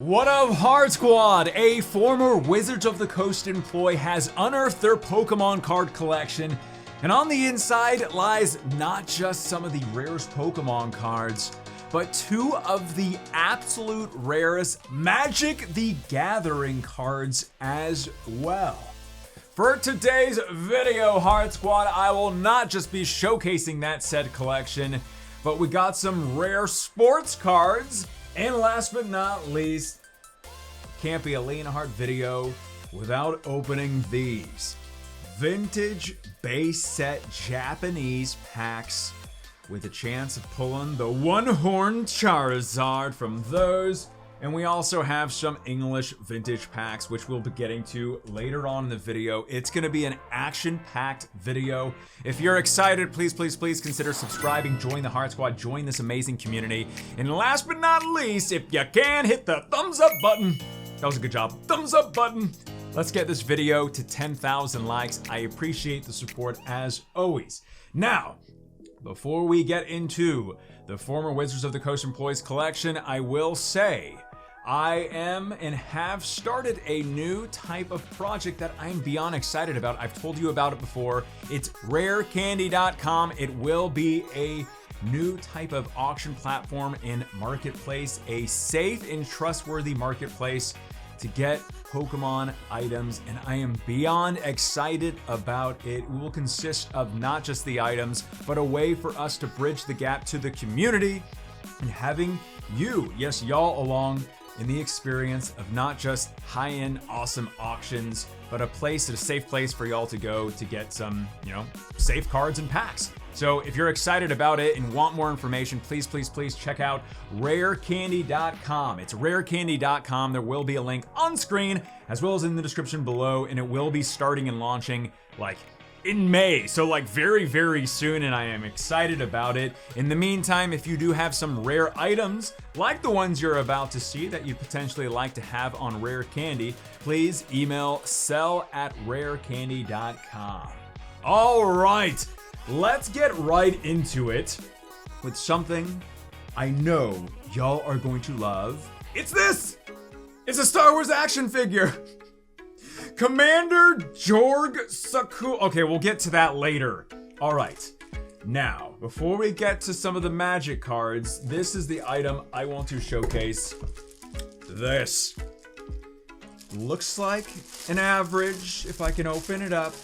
What up, Hard Squad? A former Wizards of the Coast employee has unearthed their Pokemon card collection, and on the inside lies not just some of the rarest Pokemon cards, but two of the absolute rarest Magic the Gathering cards as well. For today's video, Hard Squad, I will not just be showcasing that said collection, but we got some rare sports cards. And last but not least, can't be a Leonhart video without opening these vintage base set Japanese packs with a chance of pulling the one-horned Charizard from those. And we also have some English vintage packs, which we'll be getting to later on in the video. It's gonna be an action-packed video. If you're excited, please consider subscribing, join the Hard Squad, join this amazing community. And last but not least, if you can, hit the thumbs up button. That was a good job. Thumbs up button. Let's get this video to 10,000 likes. I appreciate the support as always. Now, before we get into the former Wizards of the Coast employees collection, I will say, I am and have started a new type of project that I'm beyond excited about. I've told you about it before. It's rarecandy.com. It will be a new type of auction platform and marketplace, a safe and trustworthy marketplace to get Pokemon items, and I am beyond excited about it. It will consist of not just the items, but a way for us to bridge the gap to the community and having you, yes, y'all, along in the experience of not just high-end awesome auctions, but a safe place for y'all to go to get some, safe cards and packs. So if you're excited about it and want more information, please check out rarecandy.com. It's rarecandy.com. There will be a link on screen as well as in the description below, and it will be starting and launching in May, so very soon, and I am excited about it. In the meantime, if you do have some rare items like the ones you're about to see that you'd potentially like to have on Rare Candy, please email sell@rarecandy.com. All right, let's get right into it with something I know y'all are going to love. It's this! It's a Star Wars action figure! Commander Jorg Saku. Okay, we'll get to that later. All right. Now, before we get to some of the Magic cards, this is the item I want to showcase. This looks like an average, if I can open it up,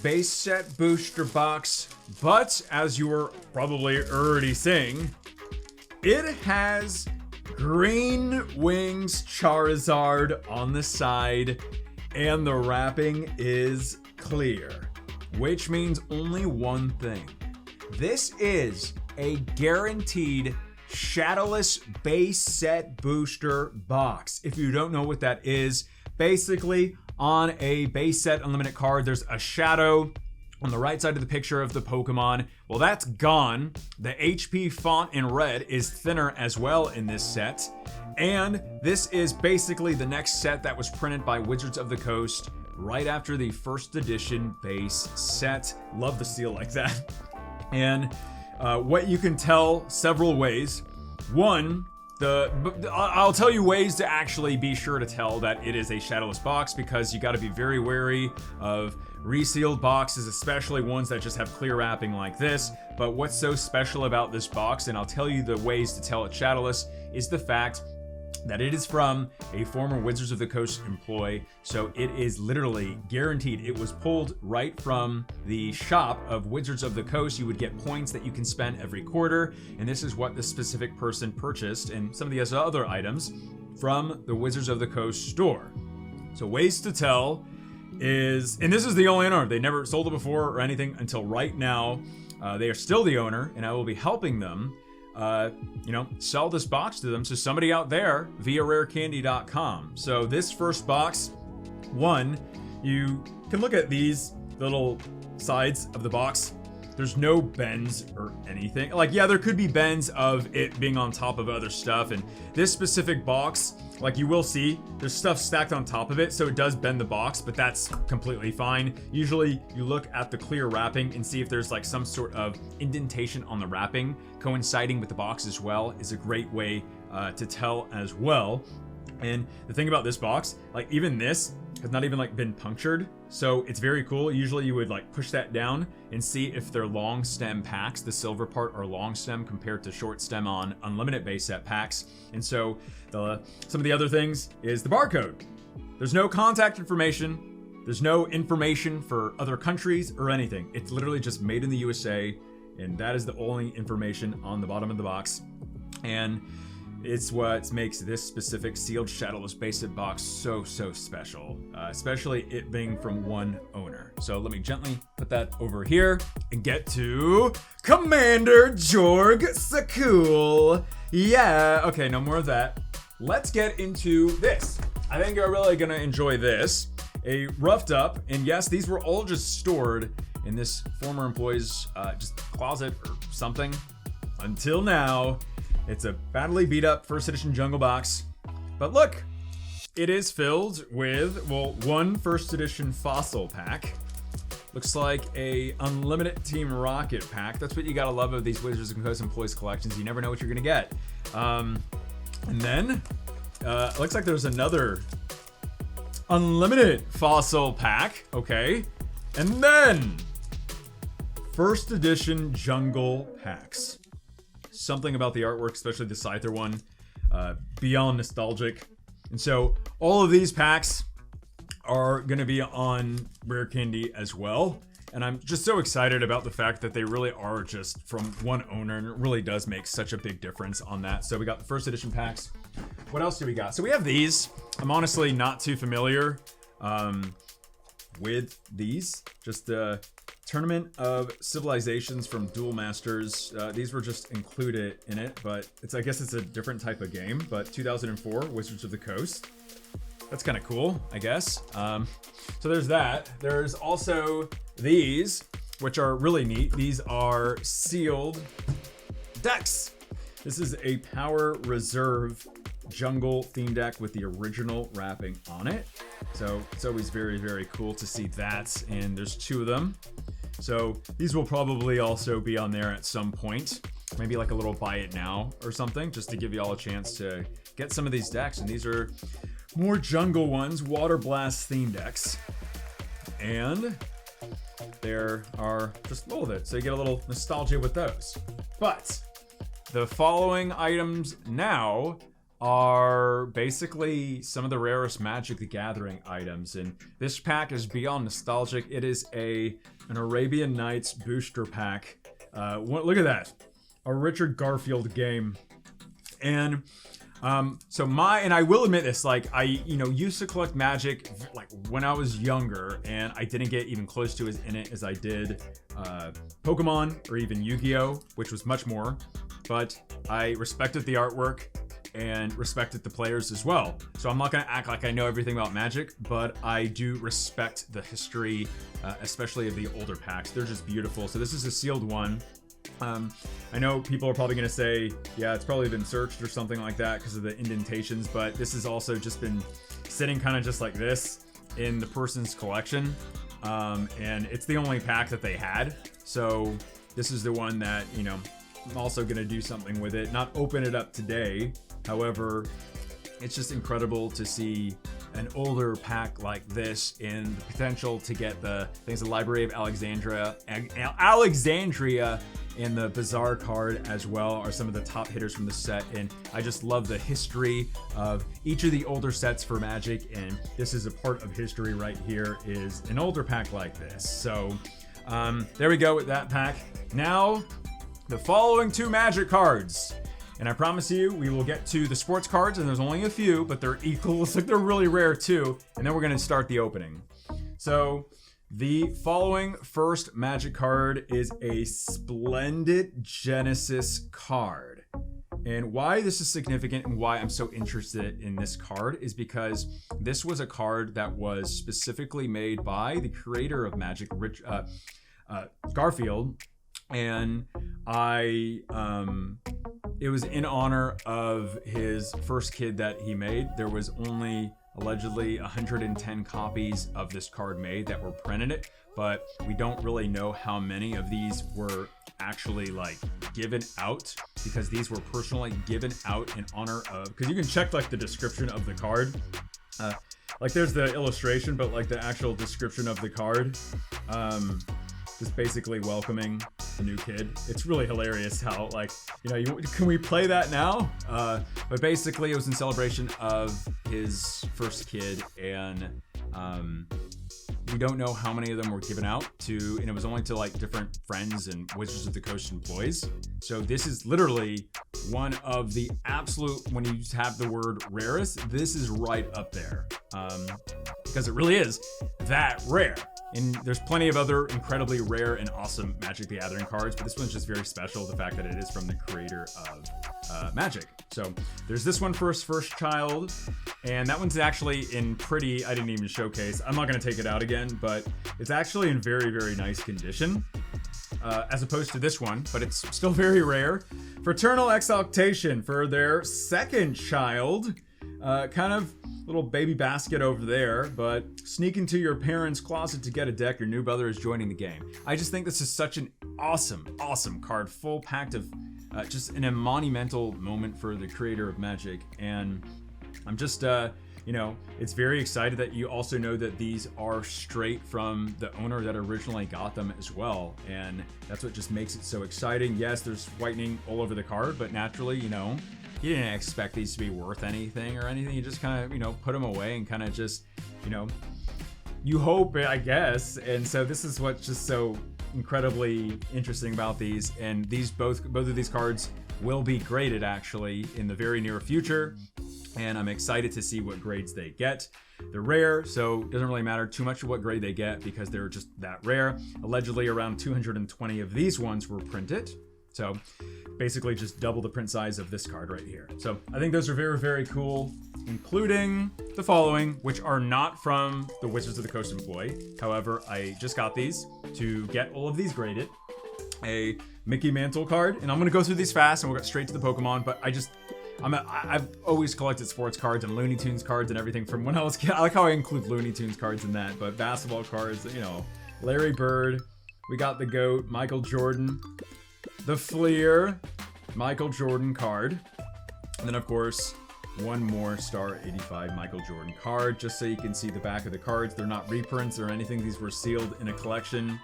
base set booster box, but as you were probably already seeing, it has Green Wings Charizard on the side, and the wrapping is clear, which means only one thing. This is a guaranteed Shadowless base set booster box. If you don't know what that is, basically on a base set unlimited card, there's a shadow on the right side of the picture of the Pokemon. Well, that's gone. The HP font in red is thinner as well in this set. And this is basically the next set that was printed by Wizards of the Coast right after the first edition base set. Love the seal like that. And what you can tell several ways. One, I'll tell you ways to actually be sure to tell that it is a Shadowless box, because you got to be very wary of resealed boxes, especially ones that just have clear wrapping like this. But what's so special about this box, and I'll tell you the ways to tell it's Shadowless, is the fact that it is from a former Wizards of the Coast employee, so it is literally guaranteed. It was pulled right from the shop of Wizards of the Coast. You would get points that you can spend every quarter, and this is what the specific person purchased, and some of the other items from the Wizards of the Coast store. So ways to tell is, and this is the only owner, they never sold it before or anything until right now. They are still the owner, and I will be helping them sell this box to them, so somebody out there via rarecandy.com. So this first box, one, you can look at these little sides of the box. There's no bends or anything. Yeah, there could be bends of it being on top of other stuff, and this specific box, you will see, there's stuff stacked on top of it, so it does bend the box, but that's completely fine. Usually, you look at the clear wrapping and see if there's some sort of indentation on the wrapping coinciding with the box as well, is a great way to tell as well. And the thing about this box, like even this has not even like been punctured. So it's very cool. Usually you would like push that down and see if they're long stem packs. The silver part are long stem compared to short stem on unlimited base set packs. And so some of the other things is the barcode. There's no contact information. There's no information for other countries or anything. It's literally just made in the USA. And that is the only information on the bottom of the box. And it's what makes this specific sealed Shadowless base set box so special, especially it being from one owner. So let me gently put that over here and get to Commander Jorg Sakul. Yeah, okay, no more of that. Let's get into this. I think you're really gonna enjoy this. A roughed up, and yes, these were all just stored in this former employee's just closet or something until now. It's a badly beat up first edition jungle box, but look, it is filled with, well, one first edition fossil pack. Looks like a unlimited Team Rocket pack. That's what you gotta love of these Wizards of the Coast employees collections. You never know what you're gonna get. And then, looks like there's another unlimited fossil pack, okay. And then, first edition jungle packs. Something about the artwork, especially the Scyther one, beyond nostalgic. And so all of these packs are going to be on Rare Candy as well. And I'm just so excited about the fact that they really are just from one owner, and it really does make such a big difference on that. So we got the first edition packs. What else do we got? So we have these. I'm honestly not too familiar with these. Just Tournament of Civilizations from Duel Masters. These were just included in it, but I guess it's a different type of game. But 2004, Wizards of the Coast. That's kind of cool, I guess. So there's that. There's also these, which are really neat. These are sealed decks. This is a Power Reserve jungle theme deck with the original wrapping on it. So it's always very cool to see that. And there's two of them. So these will probably also be on there at some point. Maybe like a little buy it now or something, just to give you all a chance to get some of these decks. And these are more jungle ones, Water Blast theme decks. And there are just all of it. So you get a little nostalgia with those. But the following items now are basically some of the rarest Magic the Gathering items, and this pack is beyond nostalgic. It is an Arabian Nights booster pack. Look at that, a Richard Garfield game. And and I will admit this, like I used to collect Magic like when I was younger, and I didn't get even close to as in it as I did Pokemon or even Yu-Gi-Oh, which was much more. But I respected the artwork and respected the players as well. So I'm not gonna act like I know everything about Magic, but I do respect the history, especially of the older packs. They're just beautiful. So this is a sealed one. I know people are probably gonna say, yeah, it's probably been searched or something like that because of the indentations, but this has also just been sitting kind of just like this in the person's collection. And it's the only pack that they had. So this is the one that, I'm also gonna do something with it, not open it up today. However, it's just incredible to see an older pack like this and the potential to get the Library of Alexandria and the Bazaar card as well are some of the top hitters from the set. And I just love the history of each of the older sets for Magic, and this is a part of history right here, is an older pack like this. So there we go with that pack. Now, the following two Magic cards. And I promise you, we will get to the sports cards, and there's only a few, but they're equal. It's like they're really rare too. And then we're gonna start the opening. So the following first Magic card is a Splendid Genesis card. And why this is significant and why I'm so interested in this card is because this was a card that was specifically made by the creator of Magic, Garfield. And it was in honor of his first kid that he made. There was only allegedly 110 copies of this card made that were printed, but we don't really know how many of these were actually like given out, because these were personally given out in honor of, because you can check like the description of the card. Like there's the illustration, but like the actual description of the card, just basically welcoming the new kid. It's really hilarious how, like, you know, can we play that now? But basically it was in celebration of his first kid, and we don't know how many of them were given out to, and it was only to like different friends and Wizards of the Coast employees. So this is literally one of the absolute, when you have the word rarest, this is right up there, because it really is that rare. And there's plenty of other incredibly rare and awesome Magic the Gathering cards, but this one's just very special, the fact that it is from the creator of Magic. So there's this one for his first child, and that one's actually in pretty, I didn't even showcase, I'm not going to take it out again, but it's actually in very, very nice condition, as opposed to this one, but it's still very rare. Fraternal Exaltation for their second child, kind of little baby basket over there, but sneak into your parents' closet to get a deck. Your new brother is joining the game. I just think this is such an awesome card, full packed of just in a monumental moment for the creator of Magic. And I'm just, you know, it's very excited that you also know that these are straight from the owner that originally got them as well. And that's what just makes it so exciting. Yes, there's whitening all over the card, but naturally, you know, you didn't expect these to be worth anything or anything. You just kind of, you know, put them away and kind of just, you know, you hope, I guess. And so this is what's just so incredibly interesting about these. And these both of these cards will be graded actually in the very near future. And I'm excited to see what grades they get. They're rare, so it doesn't really matter too much what grade they get because they're just that rare. Allegedly around 220 of these ones were printed. So basically just double the print size of this card right here. So I think those are very, very cool, including the following, which are not from the Wizards of the Coast employee. However, I just got these to get all of these graded. A Mickey Mantle card, and I'm gonna go through these fast and we'll get straight to the Pokemon, but I've always collected sports cards and Looney Tunes cards and everything from when I was a kid. I like how I include Looney Tunes cards in that, but basketball cards, you know, Larry Bird, we got the GOAT, Michael Jordan, the Fleer, Michael Jordan card, and then of course, one more Star 85 Michael Jordan card, just so you can see the back of the cards. They're not reprints or anything, these were sealed in a collection.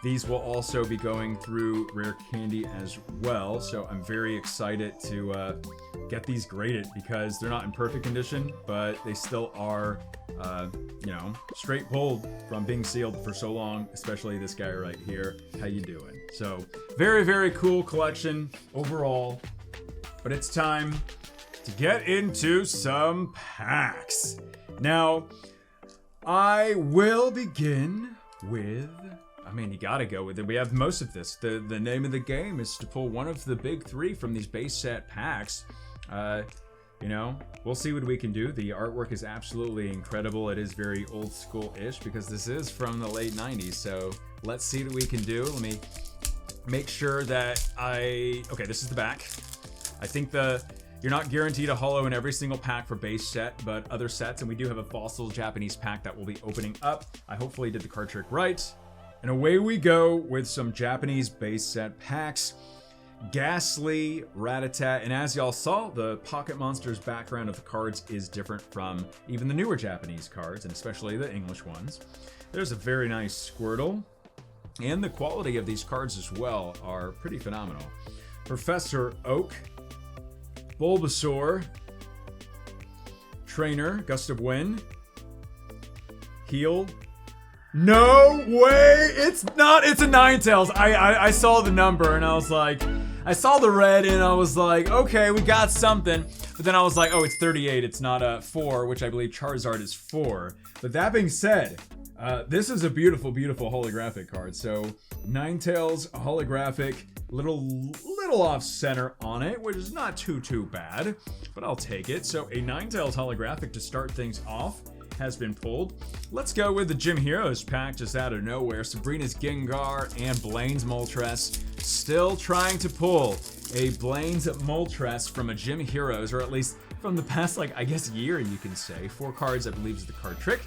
These will also be going through Rare Candy as well, so I'm very excited to get these graded because they're not in perfect condition, but they still are, you know, straight pulled from being sealed for so long, especially this guy right here. How you doing? So very, very cool collection overall, but it's time to get into some packs. Now, I will begin with, I mean, you gotta go with it. We have most of this. The name of the game is to pull one of the big three from these base set packs. You know, we'll see what we can do. The artwork is absolutely incredible. It is very old school-ish because this is from the late 90s. So let's see what we can do. Let me make sure that okay, this is the back. I think you're not guaranteed a holo in every single pack for base set, but other sets, and we do have a fossil Japanese pack that will be opening up. I hopefully did the card trick right. And away we go with some Japanese base set packs. Ghastly, Rattata, and as y'all saw, the Pocket Monsters background of the cards is different from even the newer Japanese cards, and especially the English ones. There's a very nice Squirtle, and the quality of these cards as well are pretty phenomenal. Professor Oak, Bulbasaur, Trainer, Gust of Wind, Heal. No way! It's not, it's a Ninetales. I saw the number and I was like, I saw the red and I was like, okay, we got something. But then I was like, oh, it's 38, it's not 4, which I believe Charizard is 4. But that being said, this is a beautiful, beautiful holographic card. So Ninetales holographic, little off center on it, which is not too bad, but I'll take it. So a Ninetales holographic to start things off has been pulled. Let's go with the Gym Heroes pack just out of nowhere. Sabrina's Gengar and Blaine's Moltres. Still trying to pull a Blaine's Moltres from a Gym Heroes, or at least from the past, like, I guess year, you can say. 4 cards, I believe, is the card trick.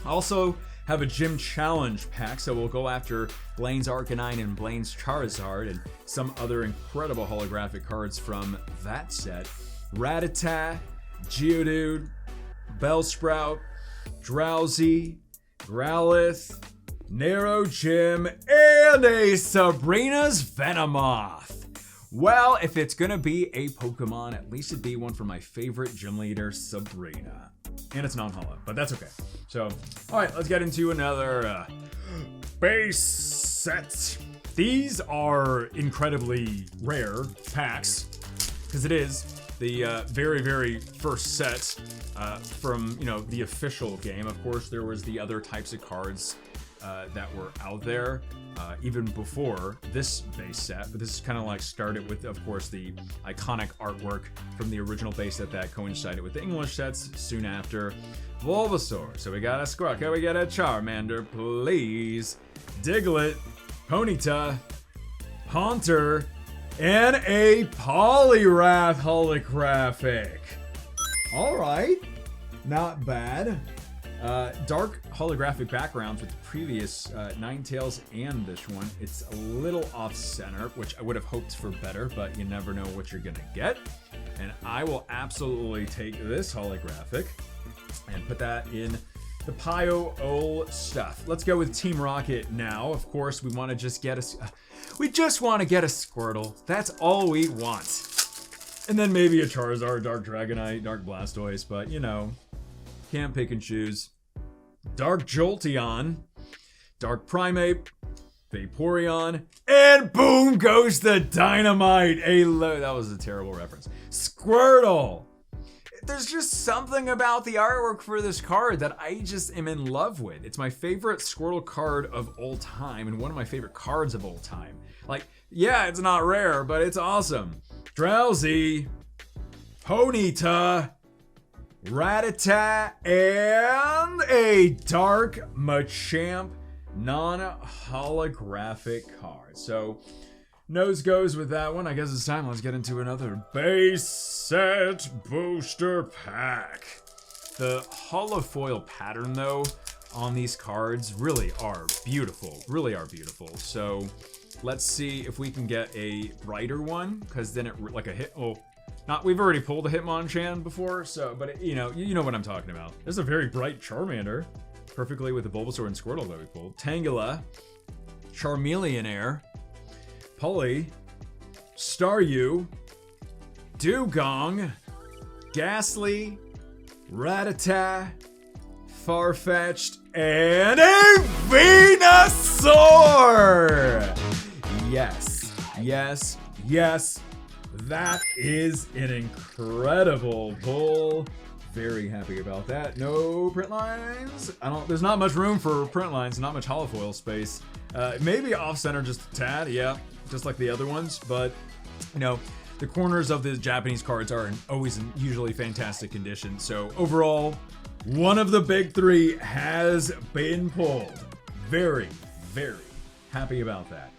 Also have a gym challenge pack, so we'll go after Blaine's Arcanine and Blaine's Charizard and some other incredible holographic cards from that set. Rattata, Geodude, Bellsprout, Drowsy, Growlithe, Narrow Gym, and a Sabrina's Venomoth. Well, if it's gonna be a Pokemon, at least it'd be one from my favorite gym leader, Sabrina. And it's non-holo, but that's okay. So, alright, let's get into another base set. These are incredibly rare packs, because it is the very, very first set from, you know, the official game. Of course, there was the other types of cards that were out there even before this base set, but this is kind of like started with, of course, the iconic artwork from the original base set that coincided with the English sets soon after. Bulbasaur, so we got a Squirtle, we got a Charmander, please, Diglett, Ponyta, Haunter, and a Poliwrath holographic. All right, not bad. Dark holographic backgrounds with the previous Ninetales and this one. It's a little off-center, which I would have hoped for better, but you never know what you're gonna get. And I will absolutely take this holographic and put that in the pile stuff. Let's go with Team Rocket now. Of course, we want to just get we just want to get a Squirtle. That's all we want. And then maybe a Charizard, Dark Dragonite, Dark Blastoise, but you know, can't pick and choose. Dark Jolteon, Dark Primeape, Vaporeon, and boom goes the Dynamite. That was a terrible reference. Squirtle. There's just something about the artwork for this card that I just am in love with. It's my favorite Squirtle card of all time and one of my favorite cards of all time. Like, yeah, it's not rare, but it's awesome. Drowsy, Ponyta, Rattata, and a Dark Machamp non-holographic card. So, nose goes with that one. I guess it's time. Let's get into another base set booster pack. The holofoil pattern, though, on these cards really are beautiful. Really are beautiful. So, let's see if we can get a brighter one, because then it, like a hit, we've already pulled a Hitmonchan before, so, but it, you know what I'm talking about. There's a very bright Charmander, perfectly with the Bulbasaur and Squirtle that we pulled. Tangela, Charmeleonair, Pully, Staryu, Dugong, Ghastly, Rattata, Farfetch'd, and a Venusaur! Yes, yes, yes. That is an incredible pull. Very happy about that. No print lines. There's not much room for print lines, not much holofoil space. Maybe off-center just a tad, yeah, just like the other ones, but you know, the corners of the Japanese cards are always in usually fantastic condition. So overall, one of the big three has been pulled. Very, very happy about that.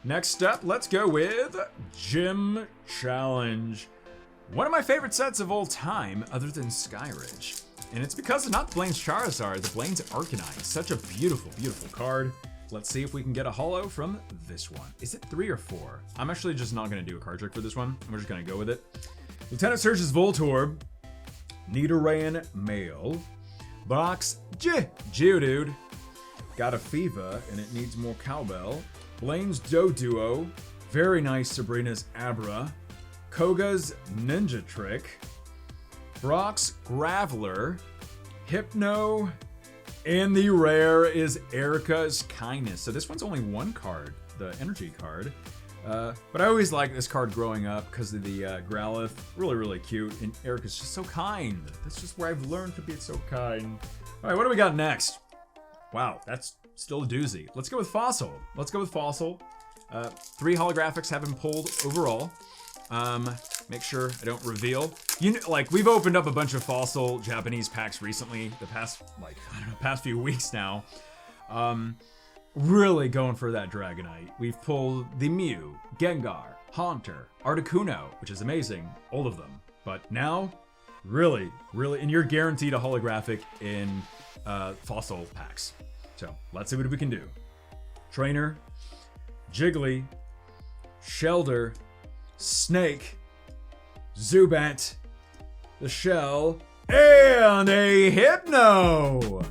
Next up, let's go with Gym Challenge. One of my favorite sets of all time, other than Skyridge. And it's because of not Blaine's Charizard, the Blaine's Arcanine. Such a beautiful, beautiful card. Let's see if we can get a holo from this one. Is it 3 or 4? I'm actually just not gonna do a card trick for this one. We're just gonna go with it. Lieutenant Surge's Voltorb, Nidoran Male, Box Geodude, got a Fever and it needs more cowbell. Blaine's Doduo, very nice Sabrina's Abra, Koga's Ninja Trick, Brock's Graveler, Hypno, and the rare is Erica's Kindness. So this one's only one card, the energy card. But I always liked this card growing up because of the Growlithe. Really, really cute. And Erica's just so kind. That's just where I've learned to be so kind. All right, what do we got next? Wow, that's still a doozy. Let's go with Fossil. 3 holographics have been pulled overall. Make sure I don't reveal. We've opened up a bunch of Fossil Japanese packs recently, the past, past few weeks now. Really going for that Dragonite. We've pulled the Mew, Gengar, Haunter, Articuno, which is amazing, all of them. But now, Really, and you're guaranteed a holographic in fossil packs. So let's see what we can do. Trainer, Jiggly, Shelder, Snake, Zubat, the Shell, and a Hypno!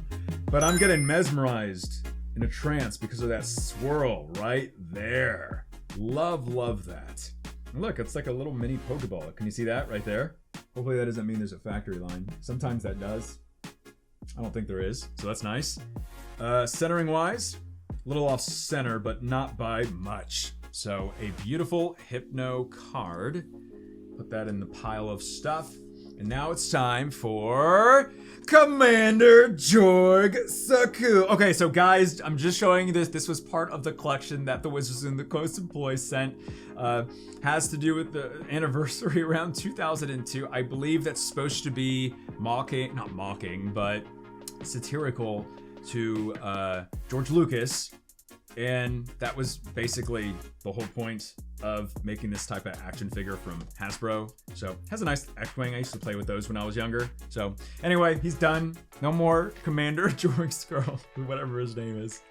But I'm getting mesmerized in a trance because of that swirl right there. Love that. Look, it's like a little mini Pokeball. Can you see that right there? Hopefully that doesn't mean there's a factory line. Sometimes that does. I don't think there is, so that's nice. Centering wise, a little off center, but not by much. So a beautiful Hypno card. Put that in the pile of stuff. And now it's time for Commander Jorg Saku. Okay, so guys, I'm just showing you this. This was part of the collection that the Wizards and the Coast employees sent. Has to do with the anniversary around 2002. I believe that's supposed to be not mocking, but satirical to George Lucas. And that was basically the whole point of making this type of action figure from Hasbro. So has a nice X-Wing. I used to play with those when I was younger. So anyway, he's done. No more Commander Jorg Skrull, whatever his name is.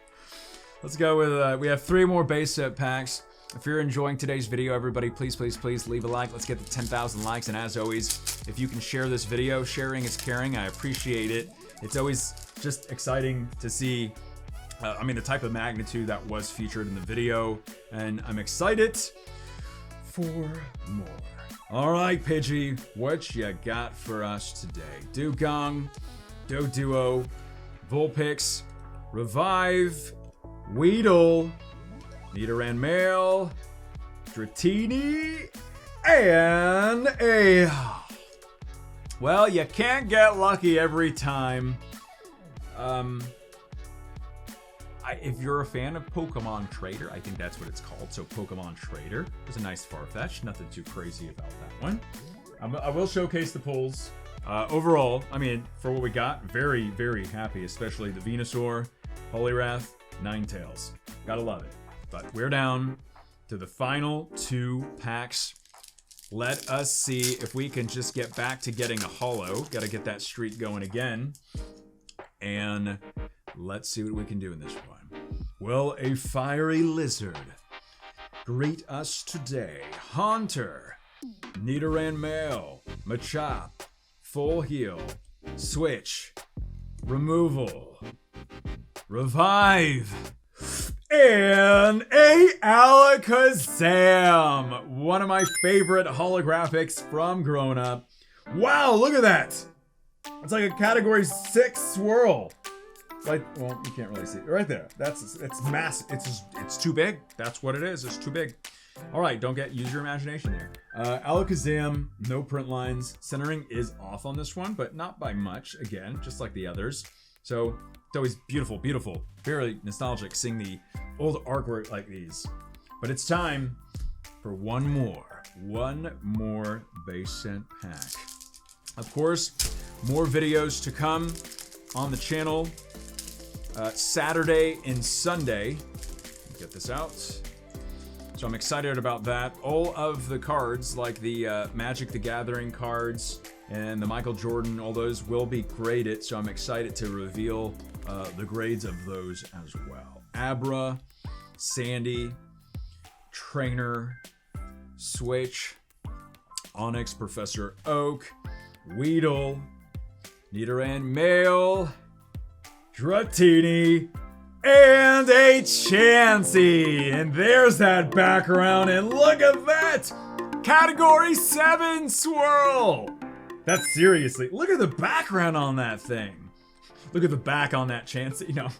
Let's go with, we have 3 more base set packs. If you're enjoying today's video, everybody, please leave a like. Let's get to 10,000 likes. And as always, if you can share this video, sharing is caring. I appreciate it. It's always just exciting to see the type of magnitude that was featured in the video, and I'm excited for more. All right, Pidgey, what you got for us today? Dugong, Doduo, Vulpix, Revive, Weedle, Nidoran Male, Dratini, and a... Well, you can't get lucky every time. If you're a fan of Pokemon Trader, I think that's what it's called. So Pokemon Trader is a nice Farfetch. Nothing too crazy about that one. I will showcase the pulls. Overall, for what we got, very happy, especially the Venusaur, Poliwrath, Ninetales. Gotta love it. But we're down to the final 2 packs. Let us see if we can just get back to getting a holo. Gotta get that streak going again. And let's see what we can do in this one. Will a fiery lizard greet us today? Haunter, Nidoran Male, Machop, Full Heal, Switch, Removal, Revive, and a Alakazam! One of my favorite holographics from growing up. Wow, look at that! It's like a category 6 swirl. Like, well, you can't really see it right there. It's massive. It's too big. That's what it is. It's too big. All right, use your imagination there. Alakazam, no print lines. Centering is off on this one, but not by much. Again, just like the others. So it's always beautiful. Very nostalgic seeing the old artwork like these. But it's time for one more base set pack. Of course, more videos to come on the channel. Saturday and Sunday. Get this out. So I'm excited about that. All of the cards, like the Magic the Gathering cards and the Michael Jordan, all those will be graded. So I'm excited to reveal the grades of those as well. Abra, Sandy, Trainer, Switch, Onyx, Professor Oak, Weedle, Nidoran Male, Dratini, and a Chansey. And there's that background, and look at that! Category 7 swirl! That's seriously, look at the background on that thing. Look at the back on that Chansey,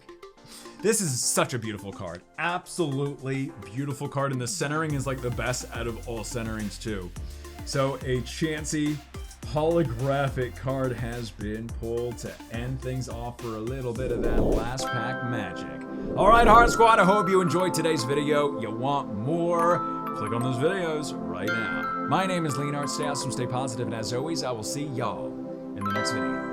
This is such a beautiful card. Absolutely beautiful card, and the centering is like the best out of all centerings too. So a Chansey holographic card has been pulled to end things off for a little bit of that last pack magic. All right, Heart Squad, I hope you enjoyed today's video. You want more? Click on those videos right now. My name is Leonhart. Stay awesome, stay positive, and as always, I will see y'all in the next video.